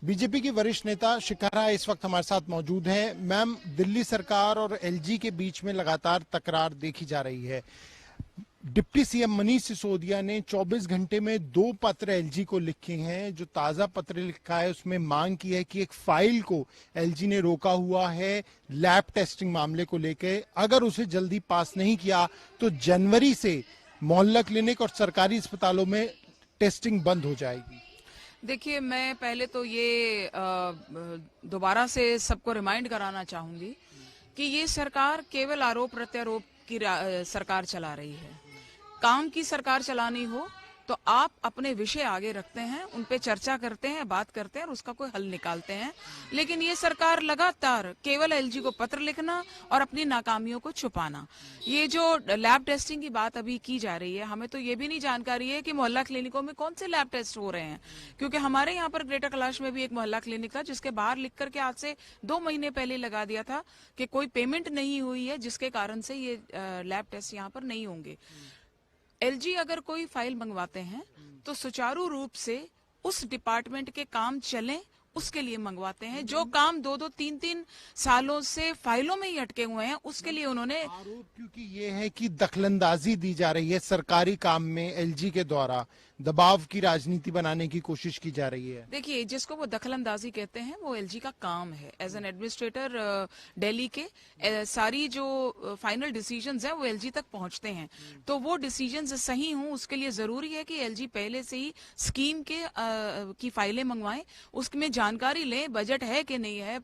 BJP की वरिष्ठ नेता शिकारा इस वक्त हमारे साथ मौजूद हैं। मैम, दिल्ली सरकार और एलजी के बीच में लगातार तकरार देखी जा रही है। डिप्टी सीएम मनीष सिसोदिया ने 24 घंटे में 2 पत्र एलजी को लिखे हैं। जो ताजा पत्र लिखा है उसमें मांग की है कि एक फाइल को एलजी ने रोका हुआ है लैब टेस्टिंग मामले को लेकर। अगर उसे जल्दी पास नहीं किया तो जनवरी से मोहल्ला क्लिनिक और सरकारी अस्पतालों में टेस्टिंग बंद हो जाएगी। देखिए, मैं पहले तो ये दोबारा से सबको रिमाइंड कराना चाहूंगी कि ये सरकार केवल आरोप प्रत्यारोप की सरकार चला रही है। काम की सरकार चलानी हो तो आप अपने विषय आगे रखते हैं, उन पे चर्चा करते हैं, बात करते हैं और उसका कोई हल निकालते हैं। लेकिन ये सरकार लगातार केवल एलजी को पत्र लिखना और अपनी नाकामियों को छुपाना। ये जो लैब टेस्टिंग की बात अभी की जा रही है, हमें तो ये भी नहीं जानकारी है कि मोहल्ला क्लिनिकों में कौन से लैब टेस्ट हो रहे हैं, क्योंकि हमारे यहाँ पर ग्रेटर कैलाश में भी एक मोहल्ला क्लिनिक था जिसके बाहर लिख करके आज से 2 महीने पहले लगा दिया था कि कोई पेमेंट नहीं हुई है, जिसके कारण से ये लैब टेस्ट यहाँ पर नहीं होंगे। एलजी अगर कोई फाइल मंगवाते हैं तो सुचारू रूप से उस डिपार्टमेंट के काम चलें, उसके लिए मंगवाते हैं। जो काम 2-2, 3-3 सालों से फाइलों में ही अटके हुए हैं, उसके लिए उन्होंने आरोप क्योंकि ये है कि दखलंदाजी दी जा रही है सरकारी काम में, एलजी के द्वारा दबाव की राजनीति बनाने की कोशिश की जा रही है। देखिए, जिसको वो दखलंदाजी कहते हैं वो एलजी का काम है। एज एन एडमिनिस्ट्रेटर दिल्ली के सारी जो फाइनल डिसीजंस हैं वो एलजी तक पहुंचते हैं। तो वो डिसीजंस सही हों उसके लिए जरूरी है कि एलजी पहले से ही स्कीम के की फाइलें मंगवाएं, उसमें जानकारी लें, बजट है कि नहीं है।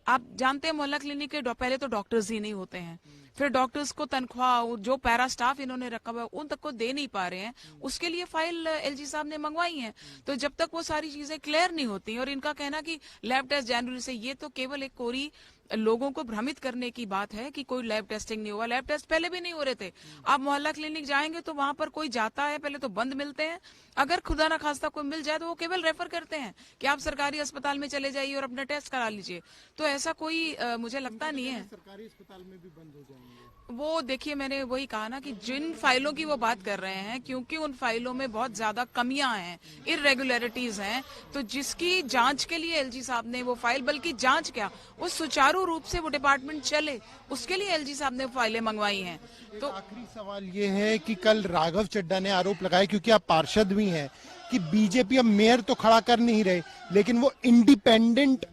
आप जानते हैं मोहल्ला क्लिनिक के पहले तो डॉक्टर्स ही नहीं होते हैं, फिर डॉक्टर्स को तनख्वाह जो पैरा स्टाफ इन्होंने रखा हुआ है उन तक को दे नहीं पा रहे हैं। उसके लिए फाइल एलजी साहब ने मंगवाई है। तो जब तक वो सारी चीजें क्लियर नहीं होती, और इनका कहना कि लैब टेस्ट जनवरी से, ये तो केवल एक कोरी लोगों को भ्रमित करने की बात है कि कोई लैब टेस्टिंग नहीं हुआ। लैब टेस्ट पहले भी नहीं हो रहे थे। आप मोहल्ला क्लिनिक जाएंगे तो वहां पर कोई जाता है, पहले तो बंद मिलते हैं, अगर खुदा ना खास्ता कोई मिल जाए तो वो केवल रेफर करते हैं कि आप सरकारी अस्पताल में चले जाइए और अपना टेस्ट करा लीजिए। तो ऐसा कोई मुझे लगता नहीं है। सरकारी अस्पताल में भी बंद हो जाएंगे वो देखिए, मैंने वही कहा ना कि जिन फाइलों की वो बात कर रहे हैं, क्योंकि उन फाइलों में बहुत ज्यादा कमियां हैं, इरेगुलरिटीज हैं, तो जिसकी जांच के लिए एलजी साहब ने वो फाइल, बल्कि जांच क्या, वो सुचारू रूप से वो डिपार्टमेंट चले, उसके लिए एलजी साहब ने फाइलें मंगवाई हैं। तो आखिरी सवाल ये है कि कल राघव चड्ढा ने आरोप लगाया, क्योंकि आप पार्षद भी हैं, कि बीजेपी अब मेयर तो खड़ा कर नहीं रहे लेकिन वो इंडिपेंडेंट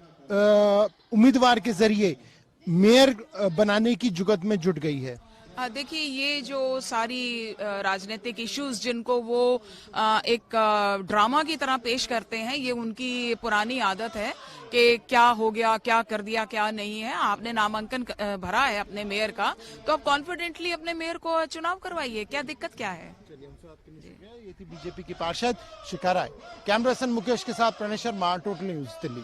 उम्मीदवार के जरिए मेयर बनाने की जुगत में जुट गई है। देखिए, ये जो सारी राजनीतिक इश्यूज जिनको वो एक ड्रामा की तरह पेश करते हैं, ये उनकी पुरानी आदत है कि क्या हो गया, क्या कर दिया, क्या नहीं है। आपने नामांकन भरा है अपने मेयर का, तो आप कॉन्फिडेंटली अपने मेयर को चुनाव करवाइए, क्या दिक्कत क्या है। ये थी बीजेपी की पार्षद शिकारा। कैमरा पर्सन मुकेश के साथ प्रणेश शर्मा, टोटल न्यूज दिल्ली।